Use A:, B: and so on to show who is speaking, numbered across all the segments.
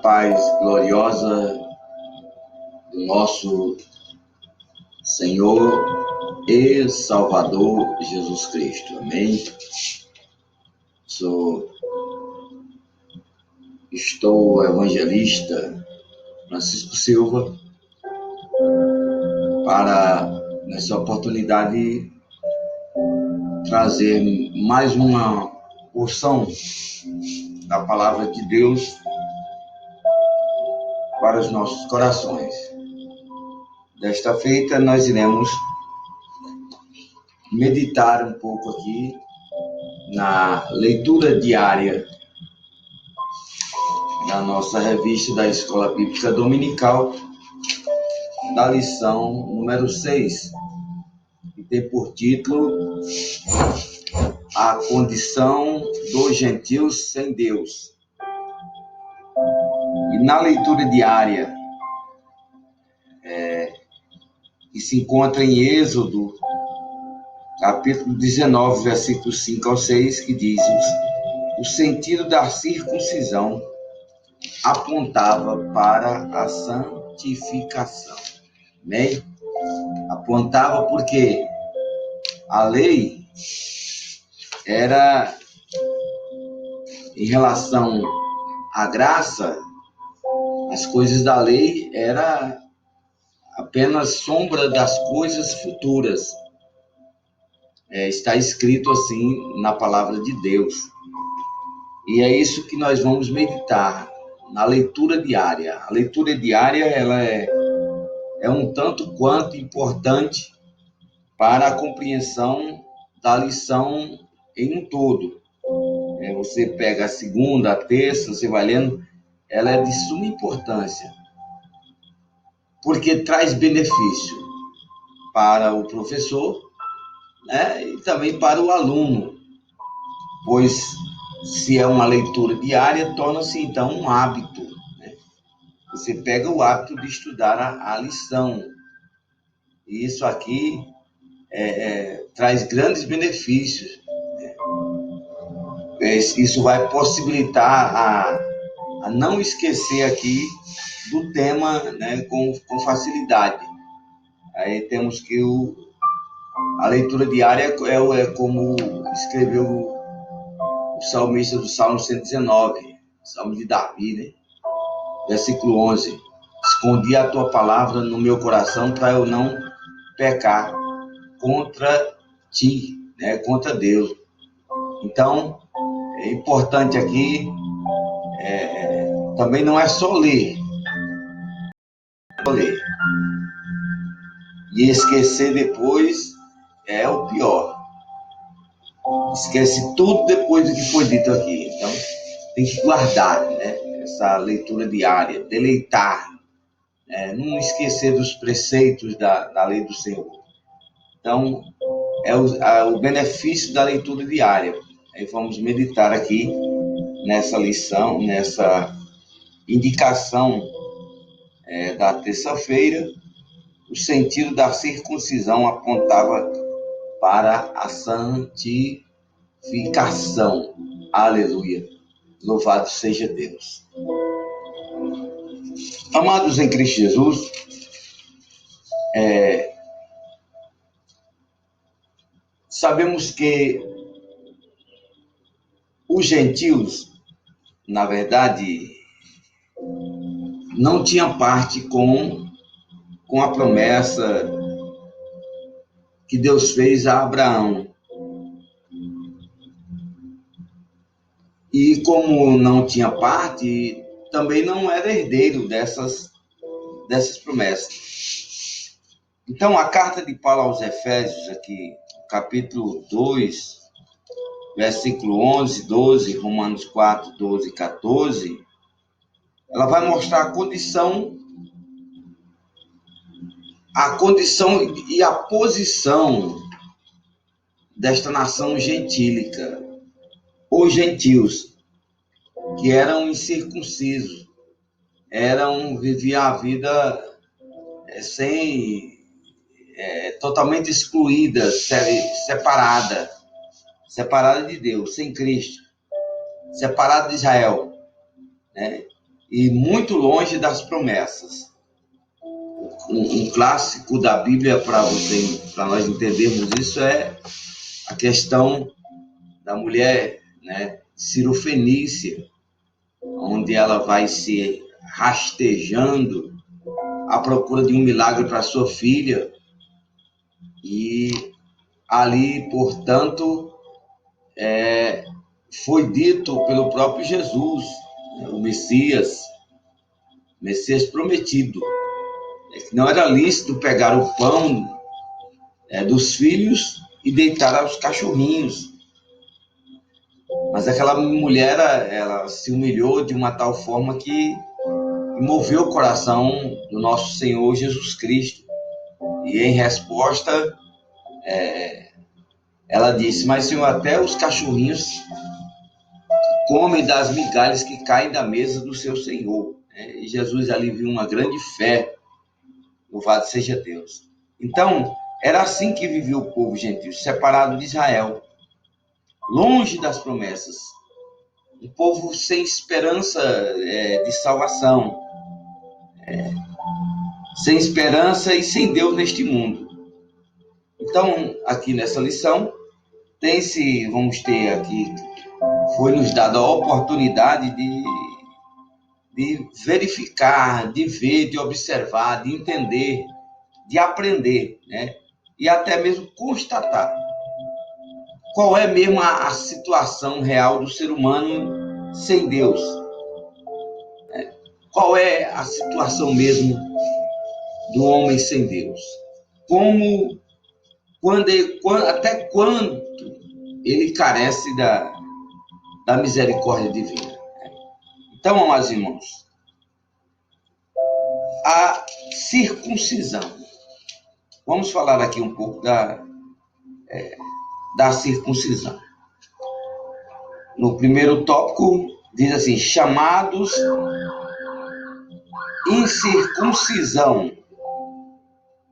A: paz gloriosa do nosso Senhor e Salvador Jesus Cristo. Amém? Estou o evangelista Francisco Silva para, nessa oportunidade, trazer mais uma porção da palavra de Deus para os nossos corações. Desta feita, nós iremos meditar um pouco aqui na leitura diária da nossa revista da Escola Bíblica Dominical, da lição número 6, que tem por título A Condição dos Gentios sem Deus. E na leitura diária, que se encontra em Êxodo, capítulo 19, versículos 5 ao 6, que diz: o sentido da circuncisão apontava para a santificação. Amém? Apontava porque a lei era, em relação à graça, as coisas da lei era apenas sombra das coisas futuras. Está escrito assim na palavra de Deus. E é isso que nós vamos meditar na leitura diária. A leitura diária ela é um tanto quanto importante para a compreensão da lição em um todo. Você pega a segunda, a terça, você vai lendo, ela é de suma importância, porque traz benefício para o professor, e também para o aluno, pois se é uma leitura diária, torna-se então um hábito. Você pega o hábito de estudar a lição, e isso aqui traz grandes benefícios. Isso vai possibilitar a não esquecer aqui do tema, com facilidade. Aí temos que a leitura diária é como escreveu o salmista do Salmo 119, Salmo de Davi, versículo 11. Escondi a tua palavra no meu coração para eu não pecar contra ti, contra Deus. Então, é importante aqui, também não é só ler. E esquecer depois é o pior. Esquece tudo depois do que foi dito aqui. Então, tem que guardar, essa leitura diária, deleitar, não esquecer dos preceitos da lei do Senhor. Então, é o benefício da leitura diária. Aí vamos meditar aqui nessa lição, nessa indicação da terça-feira. O sentido da circuncisão apontava para a santificação. Aleluia! Louvado seja Deus. Amados em Cristo Jesus, sabemos que os gentios, na verdade, não tinham parte com a promessa que Deus fez a Abraão. E como não tinha parte, também não era herdeiro dessas promessas. Então, a carta de Paulo aos Efésios, aqui, capítulo 2, versículo 11, 12, Romanos 4, 12 e 14, ela vai mostrar a condição e a posição desta nação gentílica, os gentios, que eram incircuncisos, viviam a vida totalmente excluída, separada de Deus, sem Cristo, separada de Israel, e muito longe das promessas. Um clássico da Bíblia para nós entendermos isso é a questão da mulher, né, Cirofenícia, onde ela vai se rastejando à procura de um milagre para sua filha, e ali, portanto, foi dito pelo próprio Jesus, o Messias prometido, que não era lícito pegar o pão dos filhos e deitar aos cachorrinhos. Mas aquela mulher, ela se humilhou de uma tal forma que moveu o coração do nosso Senhor Jesus Cristo. E em resposta, ela disse: mas, Senhor, até os cachorrinhos comem das migalhas que caem da mesa do seu Senhor. E Jesus ali viu uma grande fé. Louvado seja Deus. Então, era assim que vivia o povo gentil, separado de Israel, longe das promessas. Um povo sem esperança de salvação, sem esperança e sem Deus neste mundo. Então, aqui nessa lição, vamos ter aqui, foi nos dada a oportunidade de verificar, de ver, de observar, de entender, de aprender, né? E até mesmo constatar qual é mesmo a situação real do ser humano sem Deus. Qual é a situação mesmo do homem sem Deus? Até quando ele carece da misericórdia divina? Então, amados irmãos, a circuncisão. Vamos falar aqui um pouco da circuncisão. No primeiro tópico, diz assim: chamados incircuncisão.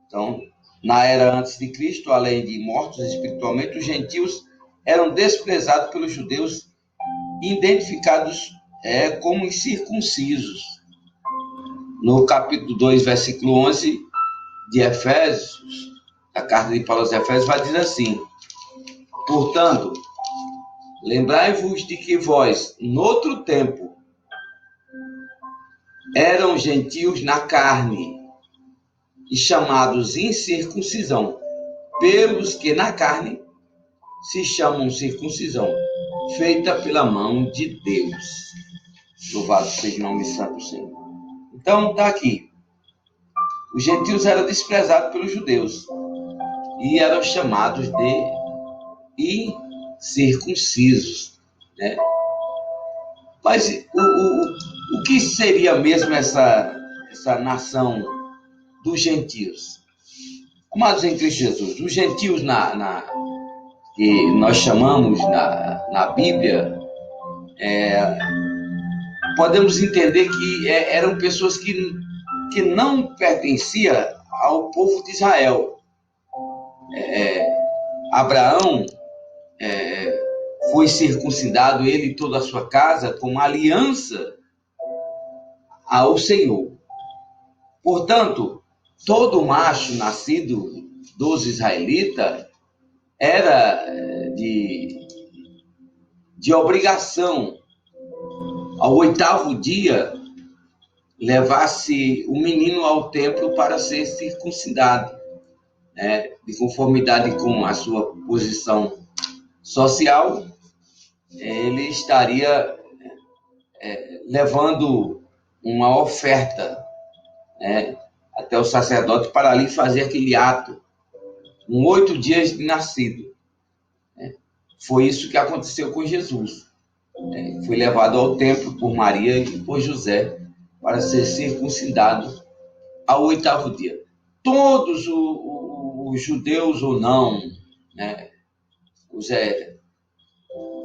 A: Então, na era antes de Cristo, além de mortos espiritualmente, os gentios eram desprezados pelos judeus, identificados como incircuncisos. No capítulo 2, versículo 11 de Efésios, a carta de Paulo aos Efésios, vai dizer assim: portanto, lembrai-vos de que vós, noutro tempo, eram gentios na carne, e chamados incircuncisão, pelos que na carne se chamam circuncisão, feita pela mão de Deus. Louvado seja o nome santo do Senhor. Então, está aqui. Os gentios eram desprezados pelos judeus e eram chamados de incircuncisos, né? Mas o que seria mesmo essa nação dos gentios? Amados em Cristo Jesus, os gentios que nós chamamos na Bíblia, podemos entender que eram pessoas que não pertenciam ao povo de Israel. Abraão foi circuncidado, ele e toda a sua casa, como aliança ao Senhor. Portanto, todo macho nascido dos israelitas era de obrigação, ao 8º dia, levar-se o menino ao templo para ser circuncidado, né? De conformidade com a sua posição social, ele estaria levando uma oferta, né, até o sacerdote para ali fazer aquele ato, com 8 dias de nascido. Foi isso que aconteceu com Jesus. Foi levado ao templo por Maria e por José para ser circuncidado ao 8º dia. Todos os judeus ou não, né,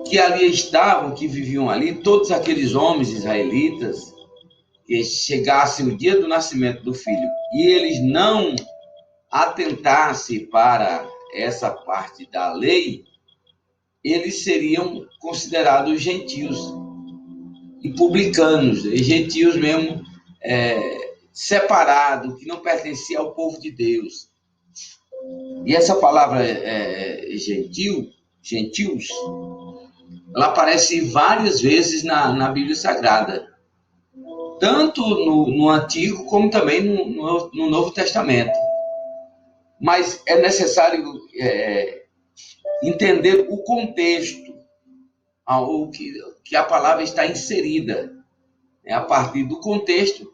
A: que ali estavam, que viviam ali, todos aqueles homens israelitas, que chegasse o dia do nascimento do filho e eles não atentassem para essa parte da lei, eles seriam considerados gentios. e publicanos, e gentios mesmo, separados, que não pertenciam ao povo de Deus. E essa palavra gentios, ela aparece várias vezes na Bíblia Sagrada, tanto no Antigo como também no Novo Testamento. Mas é necessário entender o contexto ao que a palavra está inserida. A partir do contexto,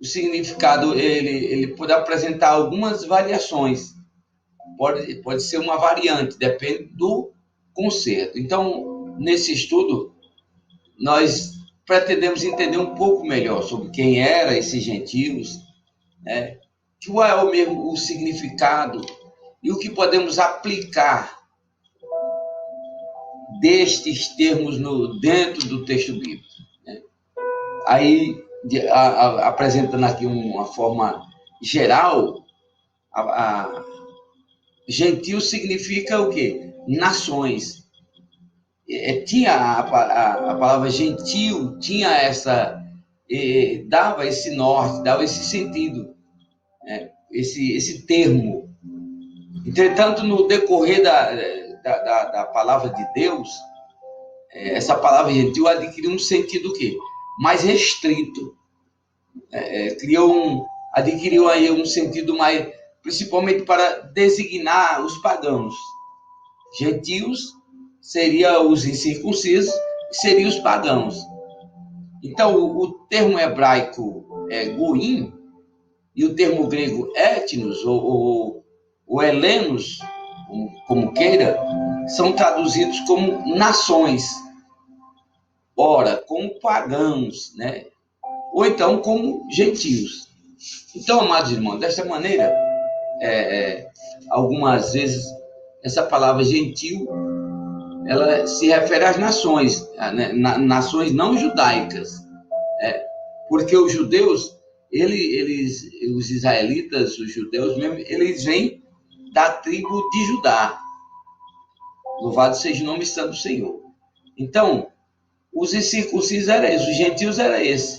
A: o significado ele pode apresentar algumas variações. Pode ser uma variante, depende do conceito. Então, nesse estudo, nós pretendemos entender um pouco melhor sobre quem eram esses gentios, qual é o significado e o que podemos aplicar destes termos dentro do texto bíblico. Aí, apresentando aqui uma forma geral, gentil significa o quê? Nações. Tinha a palavra gentil, tinha dava esse norte, dava esse sentido, esse termo. Entretanto, no decorrer da palavra de Deus, essa palavra gentil adquiriu um sentido o quê? Mais restrito. Adquiriu aí um sentido mais, principalmente para designar os pagãos. Gentios seriam os incircuncisos e seriam os pagãos. Então, o termo hebraico goim e o termo grego etnos ou helenos, como queira, são traduzidos como nações, ora, como pagãos, né? Ou então como gentios. Então, amados irmãos, dessa maneira, algumas vezes, essa palavra gentil, ela se refere às nações, nações não judaicas, porque os judeus, os israelitas, os judeus mesmo, eles vêm da tribo de Judá. Louvado seja o nome santo do Senhor. Então, os incircuncisos eram esses, os gentios eram esses,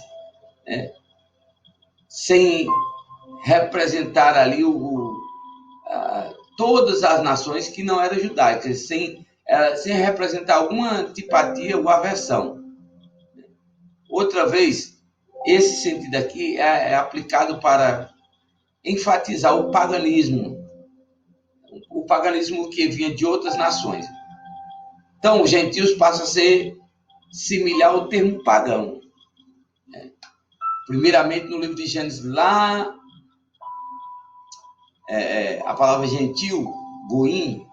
A: sem representar ali todas as nações que não eram judaicas, sem representar alguma antipatia ou aversão. Outra vez, esse sentido aqui é aplicado para enfatizar o paganismo que vinha de outras nações. Então, os gentios passam a ser similar ao termo pagão. Primeiramente, no livro de Gênesis, lá, a palavra gentil, goim,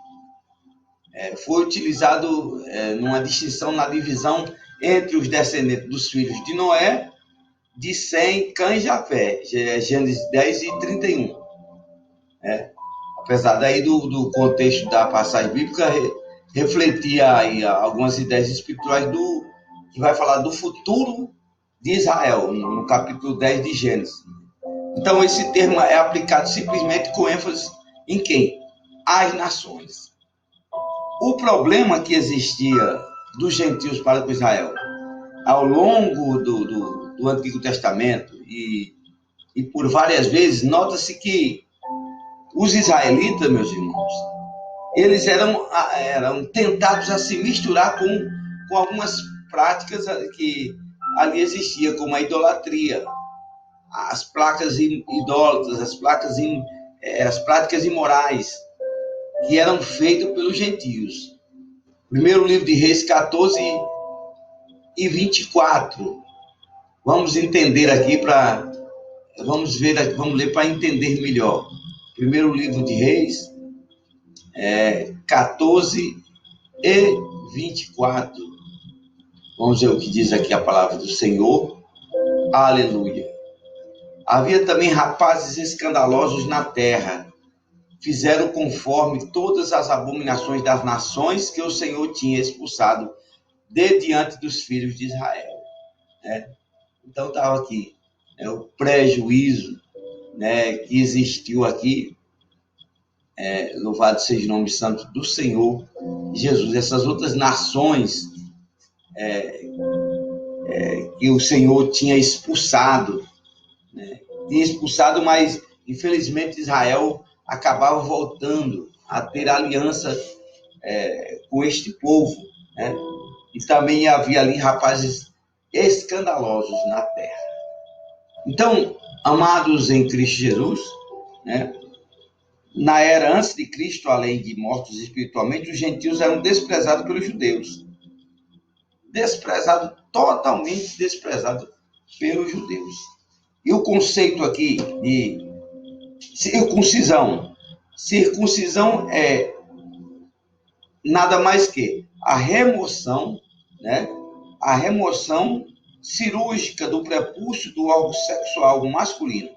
A: foi utilizado numa distinção, na divisão entre os descendentes dos filhos de Noé, de Sem, Cã e Jafé, Gênesis 10 e 31. Apesar daí do contexto da passagem bíblica, refletia aí algumas ideias espirituais que vai falar do futuro de Israel, no capítulo 10 de Gênesis. Então, esse termo é aplicado simplesmente com ênfase em quem? As nações. O problema que existia dos gentios para com Israel ao longo do Antigo Testamento e por várias vezes, nota-se que os israelitas, meus irmãos, eles eram tentados a se misturar com algumas práticas que ali existiam, como a idolatria, as placas idólatras, as práticas imorais que eram feitas pelos gentios. Primeiro livro de Reis 14 e 24. Vamos entender aqui vamos ler para entender melhor. Primeiro livro de Reis, 14 e 24. Vamos ver o que diz aqui a palavra do Senhor. Aleluia. Havia também rapazes escandalosos na terra. Fizeram conforme todas as abominações das nações que o Senhor tinha expulsado de diante dos filhos de Israel. Então estava aqui o prejuízo, que existiu aqui. Louvado seja o nome santo do Senhor Jesus. Essas outras nações que o Senhor tinha expulsado, né? Tinha expulsado, mas infelizmente Israel acabava voltando a ter aliança com este povo, né? E também havia ali rapazes escandalosos na terra. Então, amados em Cristo Jesus, né? Na era antes de Cristo, além de mortos espiritualmente, os gentios eram desprezados pelos judeus. Desprezado, totalmente desprezado pelos judeus. E o conceito aqui de circuncisão. Circuncisão é nada mais que a remoção, né? A remoção cirúrgica do prepúcio do órgão sexual masculino.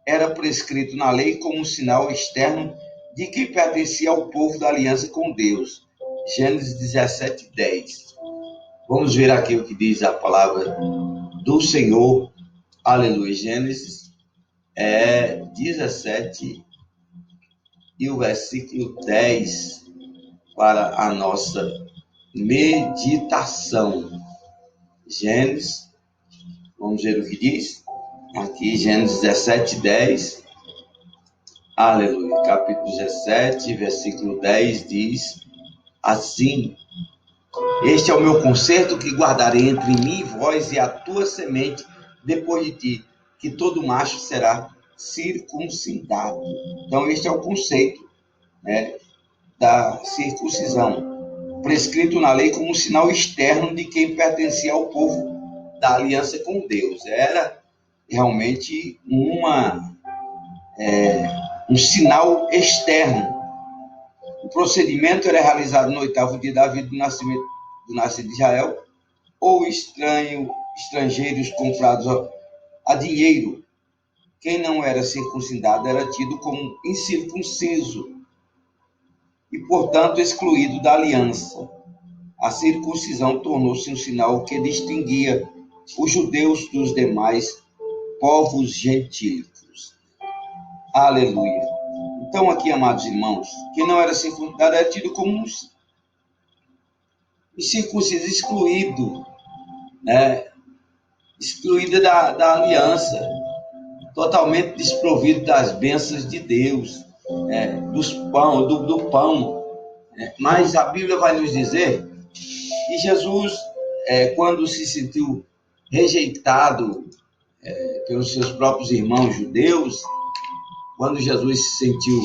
A: Era prescrito na lei como um sinal externo de que pertencia ao povo da aliança com Deus. Gênesis 17, 10. Vamos ver aqui o que diz a palavra do Senhor. Aleluia. Gênesis 17 e o versículo 10 para a nossa meditação. Gênesis, vamos ver o que diz. Aqui, Gênesis 17, 10. Aleluia. Capítulo 17, versículo 10 diz assim: Este é o meu concerto que guardarei entre mim e vós e a tua semente depois de ti, que todo macho será circuncidado. Então, este é o conceito, né, da circuncisão, prescrito na lei como um sinal externo de quem pertencia ao povo da aliança com Deus. Era realmente um sinal externo. O procedimento era realizado no 8º dia da vida do nascimento de Israel, ou estrangeiros comprados a dinheiro. Quem não era circuncidado era tido como incircunciso e, portanto, excluído da aliança. A circuncisão tornou-se um sinal que distinguia os judeus dos demais povos gentílicos. Aleluia. Então, aqui, amados irmãos, quem não era circuncidado era tido como um incircunciso, excluído, né? Excluído da aliança, totalmente desprovido das bênçãos de Deus, do pão. Mas a Bíblia vai nos dizer que Jesus, quando se sentiu rejeitado pelos seus próprios irmãos judeus, quando Jesus se sentiu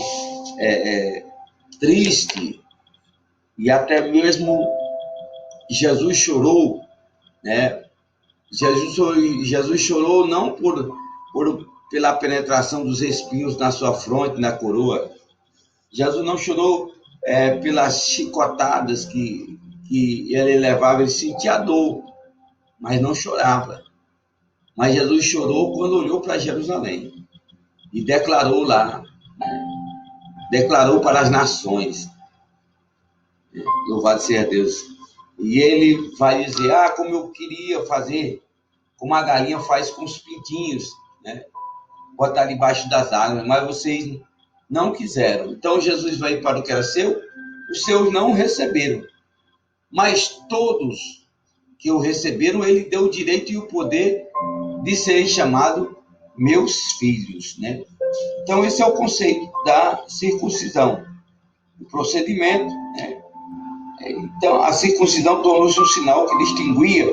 A: triste, e até mesmo Jesus chorou, né? Jesus chorou não pela penetração dos espinhos na sua fronte, na coroa. Jesus não chorou pelas chicotadas que ele levava, ele sentia dor, mas não chorava. Mas Jesus chorou quando olhou para Jerusalém e declarou lá, declarou para as nações, louvado seja Deus. E ele vai dizer, como eu queria fazer, como a galinha faz com os pintinhos, né? Botar debaixo das águas, mas vocês não quiseram. Então Jesus veio para o que era seu, os seus não receberam. Mas todos que o receberam, ele deu o direito e o poder de serem chamados meus filhos, né? Então esse é o conceito da circuncisão, o procedimento, né? Então a circuncisão tornou-se um sinal que distinguia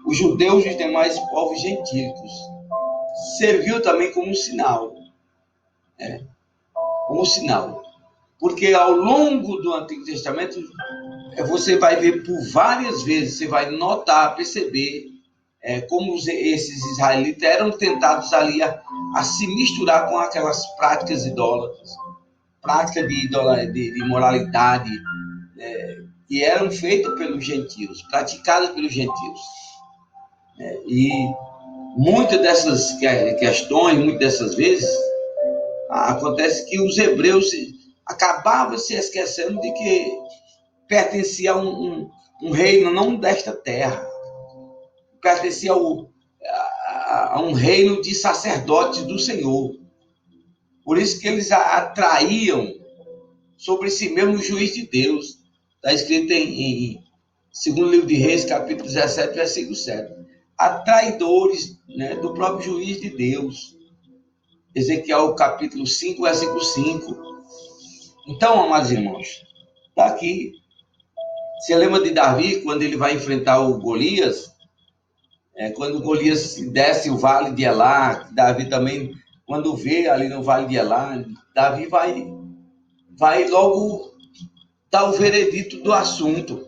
A: os judeus dos demais povos gentílicos. Serviu também como um sinal, como sinal, porque ao longo do Antigo Testamento você vai ver por várias vezes, você vai notar, perceber como esses israelitas eram tentados ali a se misturar com aquelas práticas idólatras, práticas de imoralidade, que eram feitas pelos gentios, praticadas pelos gentios. E muitas dessas questões, muitas dessas vezes, acontece que os hebreus acabavam se esquecendo de que pertencia a um reino não desta terra, pertencia a um reino de sacerdotes do Senhor. Por isso que eles atraíam sobre si mesmo o juiz de Deus. Está escrito em 2º livro de Reis, capítulo 17, versículo 7. a traidores, né, do próprio juiz de Deus. Ezequiel capítulo 5, versículo 5. Então, amados irmãos, está aqui. Você lembra de Davi, quando ele vai enfrentar o Golias? Quando Golias desce o vale de Elá, Davi também, quando vê ali no vale de Elá, Davi vai logo dar o veredito do assunto.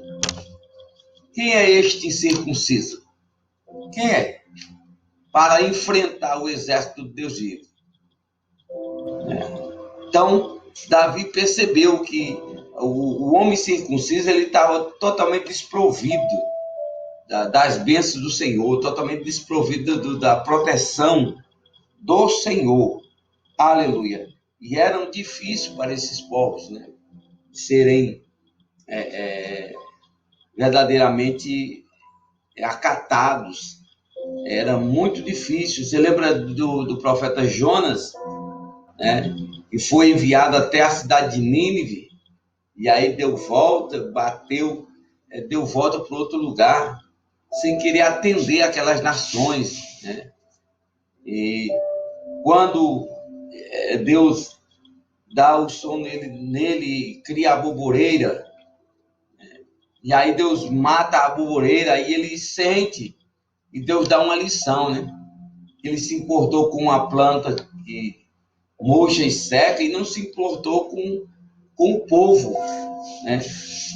A: Quem é este incircunciso? Quem é? Para enfrentar o exército de Deus vivo. Então, Davi percebeu que o homem circunciso ele estava totalmente desprovido das bênçãos do Senhor, totalmente desprovido da proteção do Senhor. Aleluia. E eram difíceis para esses povos, né, serem verdadeiramente acatados. Era muito difícil. Você lembra do profeta Jonas, né, que foi enviado até a cidade de Nínive, e aí deu volta para outro lugar, sem querer atender aquelas nações, né? E quando Deus dá o som nele cria a boboreira, e aí Deus mata a boboreira, e ele sente, e Deus dá uma lição, né? Ele se importou com uma planta que murcha e seca, e não se importou com o povo, né?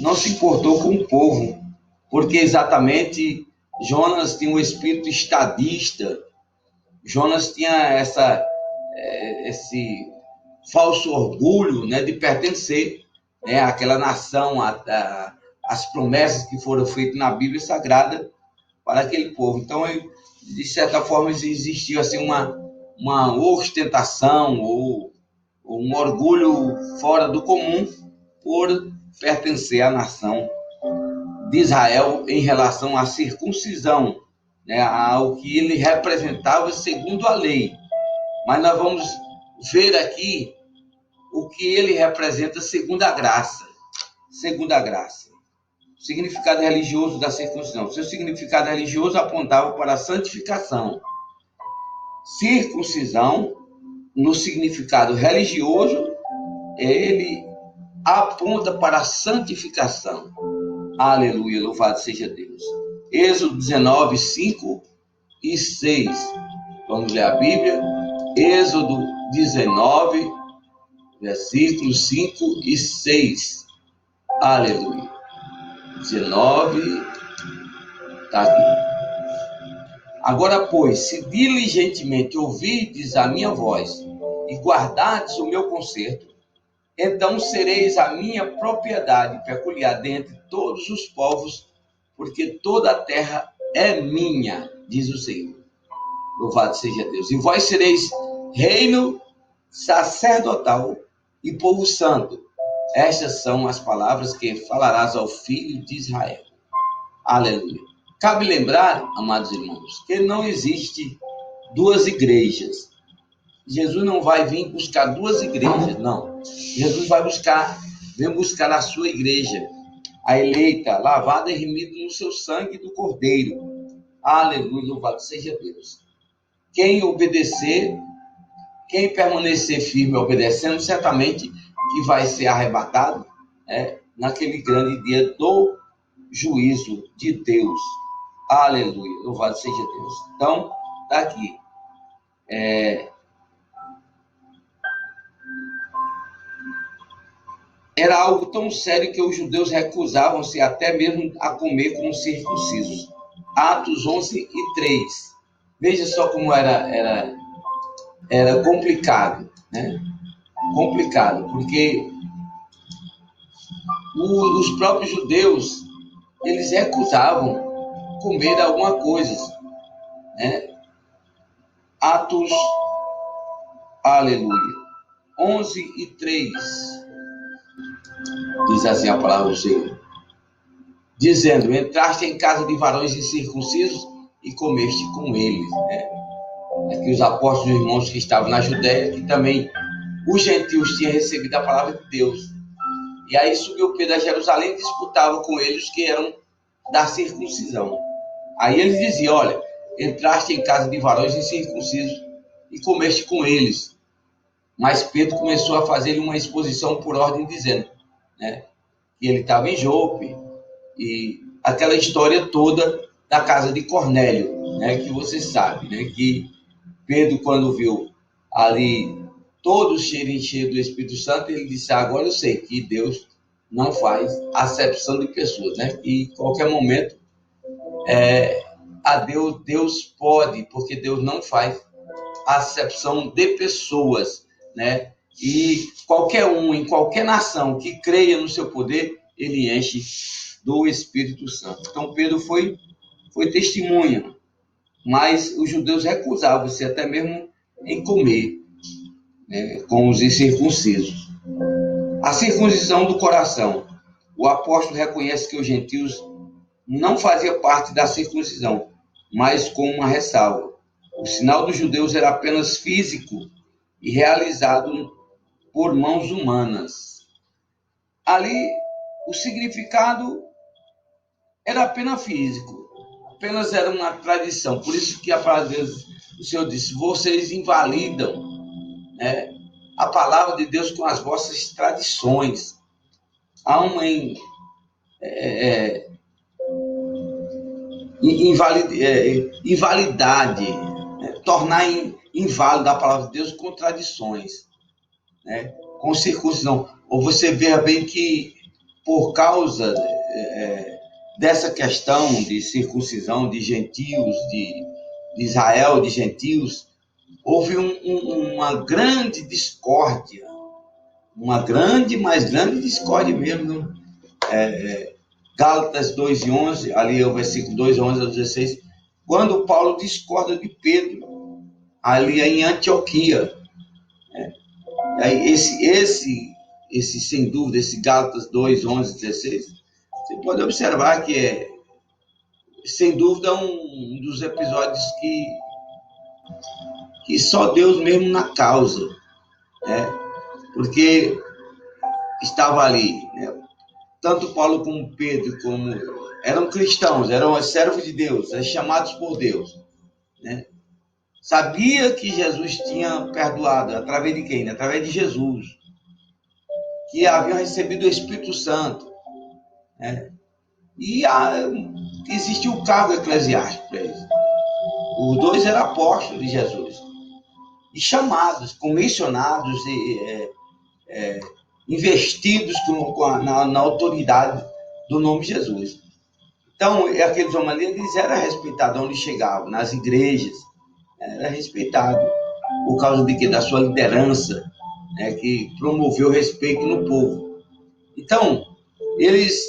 A: Não se importou com o povo, porque exatamente Jonas tinha um espírito estadista. Jonas tinha esse falso orgulho, né, de pertencer, né, àquela nação, às promessas que foram feitas na Bíblia Sagrada para aquele povo. Então, de certa forma, existia assim, uma ostentação ou um orgulho fora do comum por pertencer à nação de Israel em relação à circuncisão, né, ao que ele representava segundo a lei. Mas nós vamos ver aqui o que ele representa segundo a graça. Segundo a graça. O significado religioso da circuncisão. Seu significado religioso apontava para a santificação. Circuncisão, no significado religioso, ele aponta para a santificação. Aleluia, louvado seja Deus. Êxodo 19, 5 e 6. Vamos ler a Bíblia. Êxodo 19, versículos 5 e 6. Aleluia. 19, está aqui. Agora, pois, se diligentemente ouvirdes a minha voz e guardardes o meu conserto, então sereis a minha propriedade peculiar dentre todos os povos, porque toda a terra é minha, diz o Senhor. Louvado seja Deus. E vós sereis reino sacerdotal e povo santo. Estas são as palavras que falarás ao filho de Israel. Aleluia. Cabe lembrar, amados irmãos, que não existe duas igrejas. Jesus não vai vir buscar duas igrejas, não. Jesus vem buscar a sua igreja, a eleita, lavada e remida no seu sangue do Cordeiro. Aleluia, louvado seja Deus. Quem obedecer, quem permanecer firme obedecendo, certamente que vai ser arrebatado, naquele grande dia do juízo de Deus. Aleluia, louvado seja Deus. Então, está aqui. Era algo tão sério que os judeus recusavam-se até mesmo a comer com os circuncisos. Atos 11 e 3. Veja só como era complicado, né? Complicado, porque os próprios judeus, eles recusavam comer alguma coisa, né? Atos, aleluia, 11 e 3. Diz assim a palavra do Senhor, dizendo: entraste em casa de varões incircuncisos e comeste com eles. Aqui os apóstolos e irmãos que estavam na Judéia, que também os gentios tinham recebido a palavra de Deus. E aí subiu Pedro a Jerusalém e disputava com eles que eram da circuncisão. Aí eles diziam: olha, entraste em casa de varões incircuncisos e comeste com eles. Mas Pedro começou a fazer uma exposição por ordem, dizendo, né, que ele estava em Jope, e aquela história toda da casa de Cornélio, né, que você sabe, né, que Pedro, quando viu ali todos cheios do Espírito Santo, ele disse, agora eu sei que Deus não faz acepção de pessoas, né, que em qualquer momento Deus pode, porque Deus não faz acepção de pessoas, né? E qualquer um, em qualquer nação que creia no seu poder, ele enche do Espírito Santo. Então Pedro foi testemunha, mas os judeus recusavam-se até mesmo em comer, né, com os incircuncisos. A circuncisão do coração. O apóstolo reconhece que os gentios não faziam parte da circuncisão, mas com uma ressalva. O sinal dos judeus era apenas físico e realizado por mãos humanas. Ali, o significado era apenas físico, apenas era uma tradição. Por isso que a palavra de Deus, o Senhor disse, vocês invalidam, né, a palavra de Deus com as vossas tradições. Há uma invalidade, né, tornar inválido a palavra de Deus com tradições, né, com circuncisão. Ou você vê bem que por causa dessa questão de circuncisão de gentios, de Israel, de gentios, houve uma grande discórdia, mais grande discórdia mesmo. Gálatas 2:11, ali é o versículo 2:11 a 16, quando Paulo discorda de Pedro, ali em Antioquia. Esse sem dúvida, esse Gálatas 2:11 16, você pode observar que sem dúvida, um dos episódios que só Deus mesmo na causa, né? Porque estava ali, né? Tanto Paulo como Pedro eram cristãos, eram servos de Deus, chamados por Deus, né? Sabia que Jesus tinha perdoado, através de quem? Através de Jesus, que haviam recebido o Espírito Santo, né? E existia o cargo eclesiástico para eles. Os dois eram apóstolos de Jesus, e chamados, comissionados, investidos na autoridade do nome de Jesus. Então, aqueles homens ali, eles eram respeitados onde chegavam, nas igrejas, era respeitado por causa de quê? Da sua liderança, né, que promoveu respeito no povo. Então, eles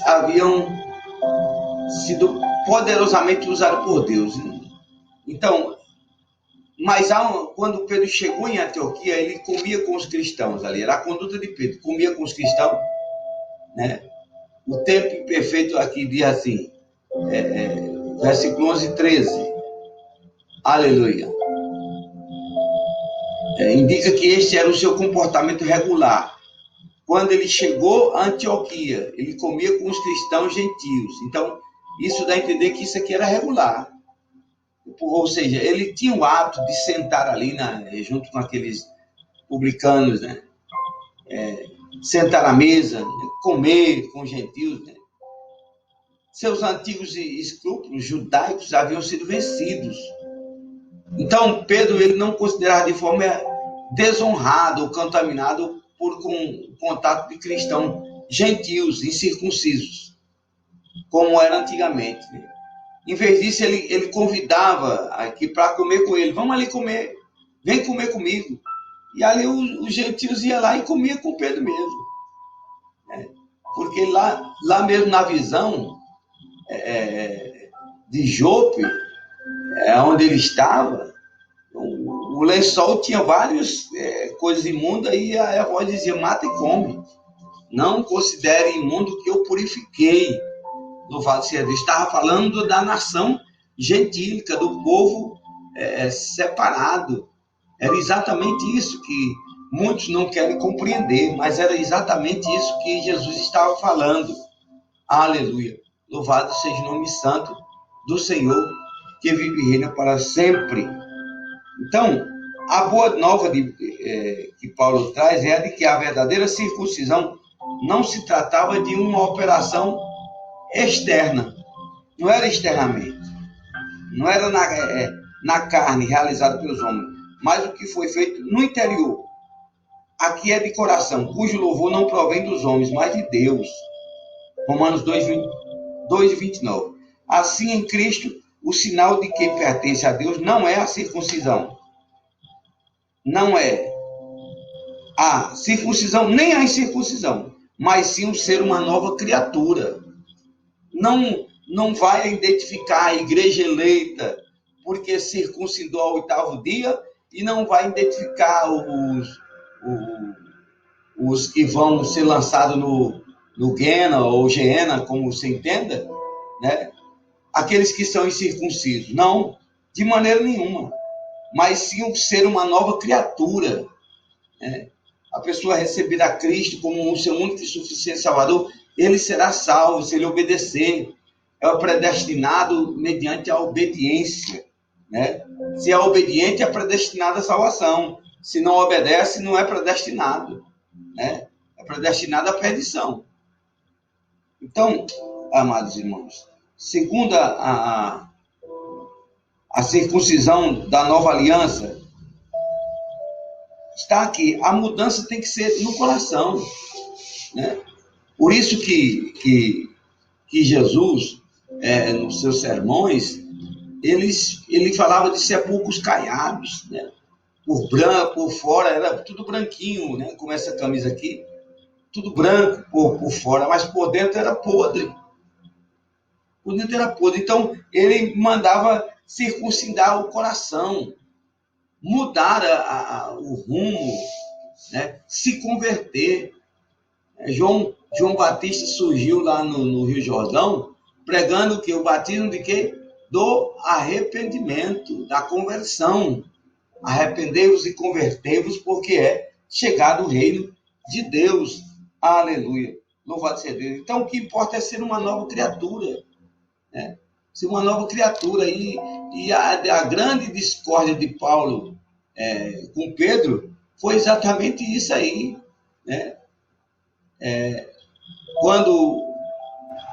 A: haviam sido poderosamente usados por Deus. Então, mas quando Pedro chegou em Antioquia, ele comia com os cristãos ali, era a conduta de Pedro, comia com os cristãos, né? O tempo imperfeito aqui diz assim, versículo 11 e 13, aleluia, indica que este era o seu comportamento regular. Quando ele chegou a Antioquia, ele comia com os cristãos gentios. Então, isso dá a entender que isso aqui era regular. Ou seja, ele tinha o hábito de sentar ali junto com aqueles publicanos, né? Sentar à mesa, né? Comer com os gentios, né? Seus antigos escrúpulos judaicos haviam sido vencidos. Então, Pedro ele não considerava de forma desonrado ou contaminado por contato de cristãos gentios, incircuncisos, como era antigamente, né? Em vez disso, ele convidava aqui para comer com ele. Vamos ali comer, vem comer comigo. E ali os gentios iam lá e comiam com Pedro mesmo, né? Porque lá mesmo na visão de Jope, onde ele estava, o lençol tinha várias coisas imundas e a voz dizia, mata e come. Não considere imundo que eu purifiquei. Louvado seja Deus. Estava falando da nação gentílica, do povo separado. Era exatamente isso que muitos não querem compreender, mas era exatamente isso que Jesus estava falando. Aleluia. Louvado seja o nome santo do Senhor, que vive e reina para sempre. Então, a boa nova que Paulo traz é a de que a verdadeira circuncisão não se tratava de uma operação externa, não era externamente, não era na carne realizada pelos homens, mas o que foi feito no interior. Aqui é de coração, cujo louvor não provém dos homens, mas de Deus. Romanos 2:29. Assim, em Cristo, o sinal de quem pertence a Deus não é a circuncisão. Não é a circuncisão, nem a incircuncisão, mas sim o ser uma nova criatura. Não vai identificar a igreja eleita porque circuncidou ao 8º dia e não vai identificar os que vão ser lançados no Guiana ou Geena, como você entenda, né? Aqueles que são incircuncisos. Não, de maneira nenhuma. Mas sim ser uma nova criatura. Né? A pessoa receber a Cristo como o seu único e suficiente Salvador, ele será salvo se ele obedecer. É o predestinado mediante a obediência. Né? Se é obediente, é predestinado à salvação. Se não obedece, não é predestinado. Né? É predestinado à perdição. Então, amados irmãos, segundo a circuncisão da nova aliança, está aqui. A mudança tem que ser no coração. Né? Por isso que Jesus, nos seus sermões, ele falava de sepulcros caiados, né? Por fora era tudo branquinho, né? Como essa camisa aqui, tudo branco por fora, mas por dentro era podre. Por dentro era podre. Então, ele mandava circuncidar o coração, mudar o rumo, né? Se converter. João Batista surgiu lá no Rio Jordão, pregando que o batismo de quê? Do arrependimento, da conversão. Arrependei-vos e convertei-vos, porque é chegado o reino de Deus. Aleluia. Louvado seja Deus. Então, o que importa é ser uma nova criatura. Né? Ser uma nova criatura. E a grande discórdia de Paulo com Pedro foi exatamente isso aí. Né? Quando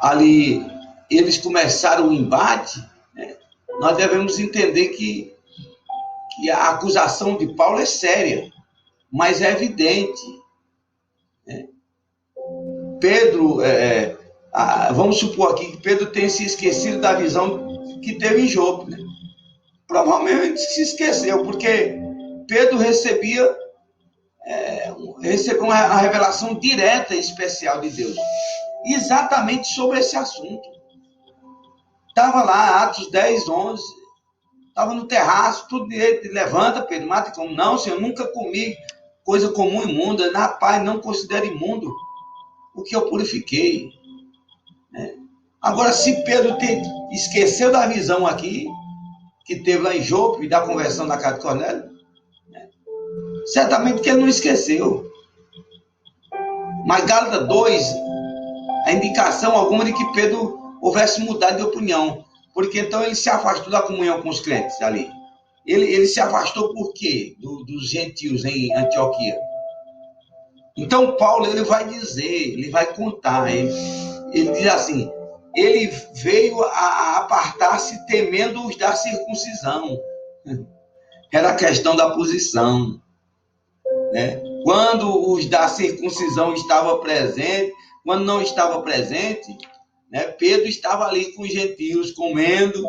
A: ali eles começaram o embate, né, nós devemos entender que a acusação de Paulo é séria, mas é evidente. Né? Pedro, vamos supor aqui que Pedro tenha se esquecido da visão que teve em Jope. Né? Provavelmente se esqueceu, porque Pedro recebeu uma revelação direta e especial de Deus, exatamente sobre esse assunto. Estava lá, Atos 10:11, estava no terraço, tudo direito, levanta, Pedro, mata e come. Não, Senhor, nunca comi coisa comum imunda, na paz não considero imundo o que eu purifiquei. Agora, se Pedro esqueceu da visão aqui, que teve lá em Jope, da conversão da casa de Cornélio, certamente que ele não esqueceu. Mas Gálatas 2, a indicação alguma de que Pedro houvesse mudado de opinião, porque então ele se afastou da comunhão com os crentes ali. Ele se afastou por quê? Dos gentios em Antioquia. Então Paulo ele vai dizer, ele vai contar, ele diz assim, ele veio a apartar-se temendo os da circuncisão. Era a questão da posição. Né? Quando os da circuncisão estavam presentes, quando não estava presente, né, Pedro estava ali com os gentios, comendo,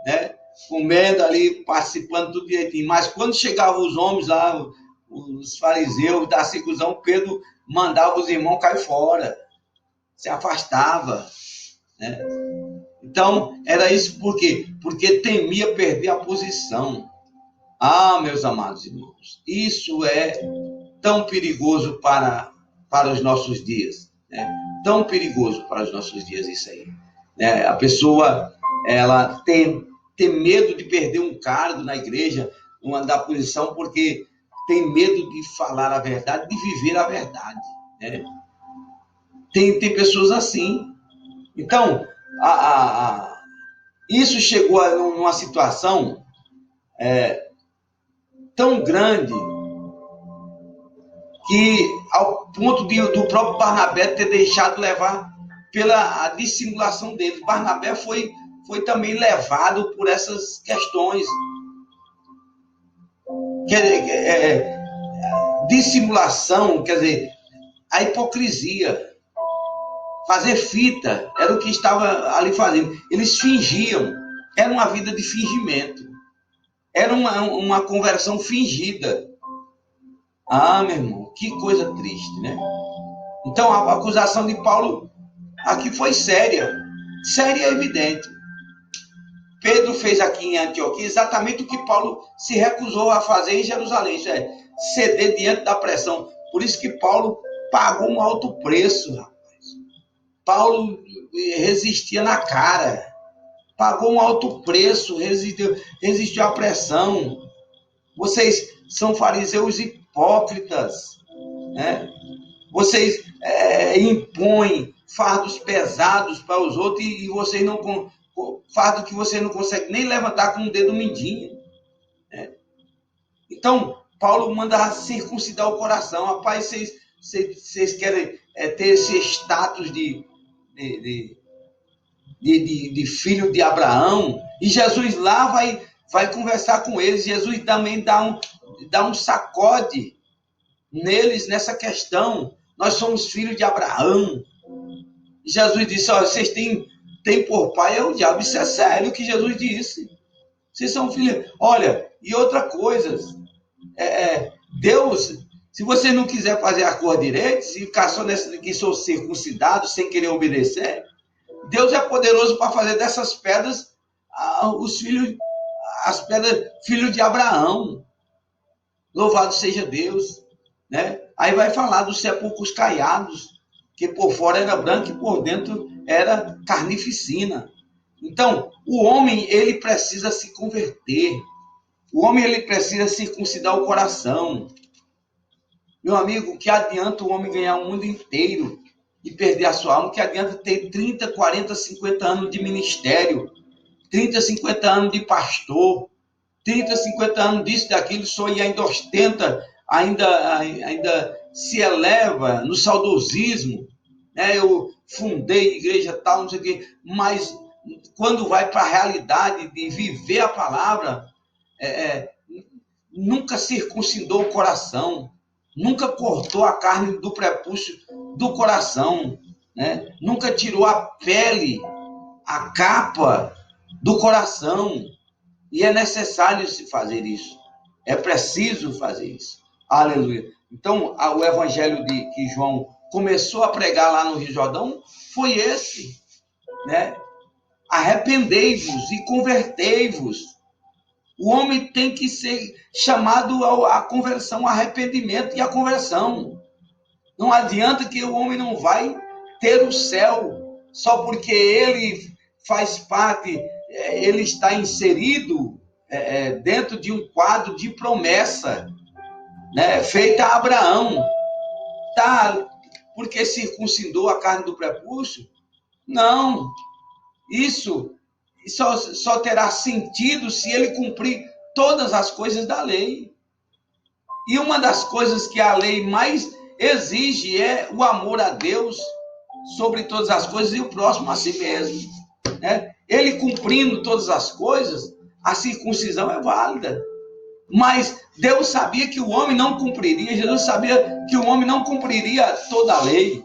A: né, comendo ali, participando tudo direitinho. Mas quando chegavam os homens lá, os fariseus da circuncisão, Pedro mandava os irmãos cair fora, se afastava. Né? Então, era isso por quê? Porque temia perder a posição. Ah, meus amados irmãos, isso é tão perigoso para os nossos dias. Né? Tão perigoso para os nossos dias isso aí. Né? A pessoa, ela tem medo de perder um cargo na igreja, da posição, porque tem medo de falar a verdade, de viver a verdade. Né? Tem pessoas assim. Então, isso chegou a uma situação tão grande que, ao ponto do próprio Barnabé ter deixado levar pela dissimulação dele. Barnabé foi também levado por essas questões. Dissimulação, quer dizer, a hipocrisia. Fazer fita era o que estava ali fazendo. Eles fingiam. Era uma vida de fingimento. Era uma conversão fingida. Ah, meu irmão, que coisa triste, né? Então, a acusação de Paulo aqui foi séria. Séria e evidente. Pedro fez aqui em Antioquia exatamente o que Paulo se recusou a fazer em Jerusalém. Isso é, ceder diante da pressão. Por isso que Paulo pagou um alto preço, rapaz. Paulo resistia na cara. Pagou um alto preço, resistiu à pressão. Vocês são fariseus hipócritas, né? Vocês impõem fardos pesados para os outros e vocês não... fardo que você não consegue nem levantar com o dedo mindinho, né? Então, Paulo manda circuncidar o coração. Rapaz, vocês querem ter esse status de filho de Abraão? E Jesus lá vai conversar com eles. Jesus também dá um sacode neles nessa questão. Nós somos filhos de Abraão. E Jesus disse: olha, vocês têm por pai é o diabo. Isso é sério o que Jesus disse. Vocês são filhos. Olha, e outra coisa, Deus, se você não quiser fazer a coisa direito, se ficar só nessa que sou circuncidado, sem querer obedecer, Deus é poderoso para fazer dessas pedras filhos de Abraão. Louvado seja Deus, né? Aí vai falar dos sepulcros caiados, que por fora era branco e por dentro era carnificina. Então, o homem, ele precisa se converter. O homem, ele precisa circuncidar o coração. Meu amigo, que adianta o homem ganhar o mundo inteiro e perder a sua alma? Que adianta ter 30, 40, 50 anos de ministério, 30, 50 anos de pastor, 30, 50 anos disso, daquilo, só e ainda ostenta, ainda se eleva no saudosismo, né? Eu fundei igreja tal, não sei o quê, mas quando vai para a realidade de viver a palavra, nunca circuncidou o coração, nunca cortou a carne do prepúcio do coração, né? Nunca tirou a pele, a capa do coração. E é necessário se fazer isso. É preciso fazer isso. Aleluia. Então, o evangelho que João começou a pregar lá no Rio Jordão foi esse, né? Arrependei-vos e convertei-vos. O homem tem que ser chamado à conversão, ao arrependimento e à conversão. Não adianta que o homem não vai ter o céu só porque ele faz parte, ele está inserido dentro de um quadro de promessa, né, feita a Abraão. Tá, porque circuncidou a carne do prepúcio? Não. Isso só terá sentido se ele cumprir todas as coisas da lei. E uma das coisas que a lei mais exige é o amor a Deus sobre todas as coisas e o próximo a si mesmo, né? Ele cumprindo todas as coisas, a circuncisão é válida. Mas Deus sabia que o homem não cumpriria, Jesus sabia que o homem não cumpriria toda a lei,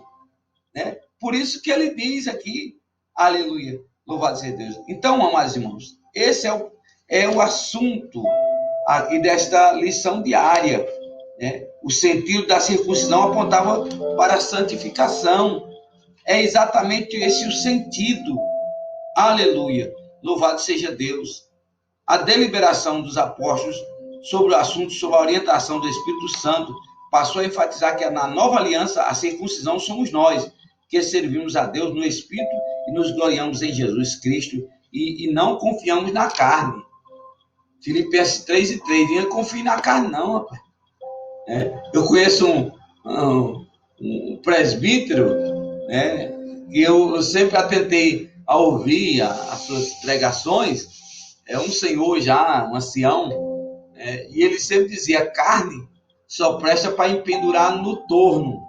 A: né? Por isso que ele diz aqui, aleluia, louvado seja Deus. Então, amados irmãos, esse é o assunto aqui desta lição diária, né? O sentido da circuncisão apontava para a santificação. É exatamente esse o sentido. Aleluia, louvado seja Deus. A deliberação dos apóstolos sobre o assunto, sobre a orientação do Espírito Santo, passou a enfatizar que na nova aliança a circuncisão somos nós, que servimos a Deus no Espírito e nos gloriamos em Jesus Cristo e não confiamos na carne. Filipenses 3:3, não confie na carne não, rapaz. Eu conheço um presbítero, né, que eu sempre atentei a ouvir as suas pregações, um senhor já, um ancião, e ele sempre dizia: carne só presta para empendurar no torno,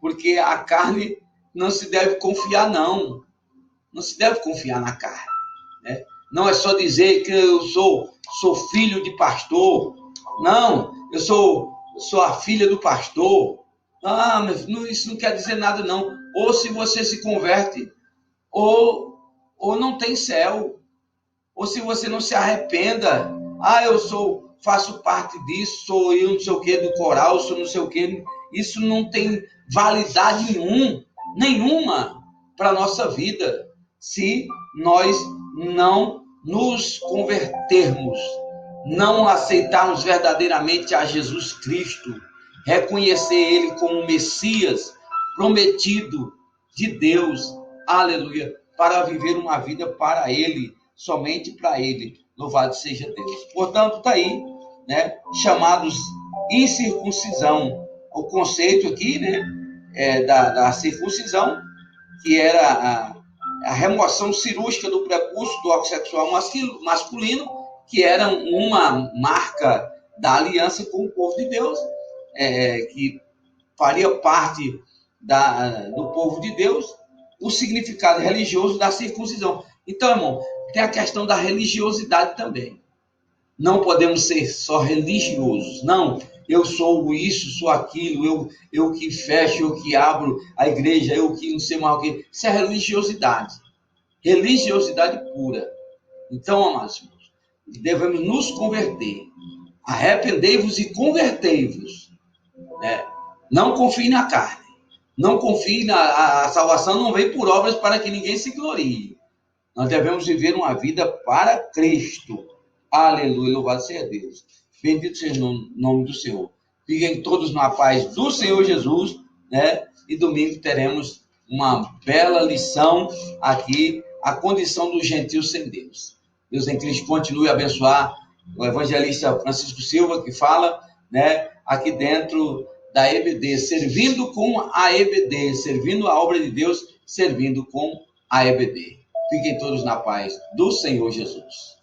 A: porque a carne não se deve confiar, não. Não se deve confiar na carne. Né? Não é só dizer que eu sou filho de pastor. Não, eu sou a filha do pastor. Ah, mas isso não quer dizer nada, não. Ou se você se converte, ou não tem céu. Ou se você não se arrependa. Ah, faço parte disso, sou eu não sei o que do coral, sou não sei o que. Isso não tem validade nenhuma para a nossa vida, se nós não nos convertermos, não aceitarmos verdadeiramente a Jesus Cristo, reconhecer Ele como o Messias prometido de Deus, aleluia, para viver uma vida para Ele, somente para Ele. Louvado seja Deus. Portanto, está aí, né, chamados incircuncisão. O conceito aqui, né, da circuncisão, que era a remoção cirúrgica do prepúcio do órgão sexual masculino, que era uma marca da aliança com o povo de Deus, que faria parte do povo de Deus, o significado religioso da circuncisão. Então, irmão, tem a questão da religiosidade também. Não podemos ser só religiosos, não. Eu sou isso, sou aquilo, eu que fecho, eu que abro a igreja, eu que não sei mais o que. Isso é religiosidade. Religiosidade pura. Então, amados irmãos, devemos nos converter. Arrependei-vos e convertei-vos. Né? Não confie na carne. Não confie a salvação não vem por obras para que ninguém se glorie. Nós devemos viver uma vida para Cristo. Aleluia, louvado seja Deus. Bendito seja o nome do Senhor. Fiquem todos na paz do Senhor Jesus, né? E domingo teremos uma bela lição aqui, a condição do gentio sem Deus. Deus em Cristo continue a abençoar o evangelista Francisco Silva, que fala, né, aqui dentro da EBD, servindo com a EBD, servindo a obra de Deus, servindo com a EBD. Fiquem todos na paz do Senhor Jesus.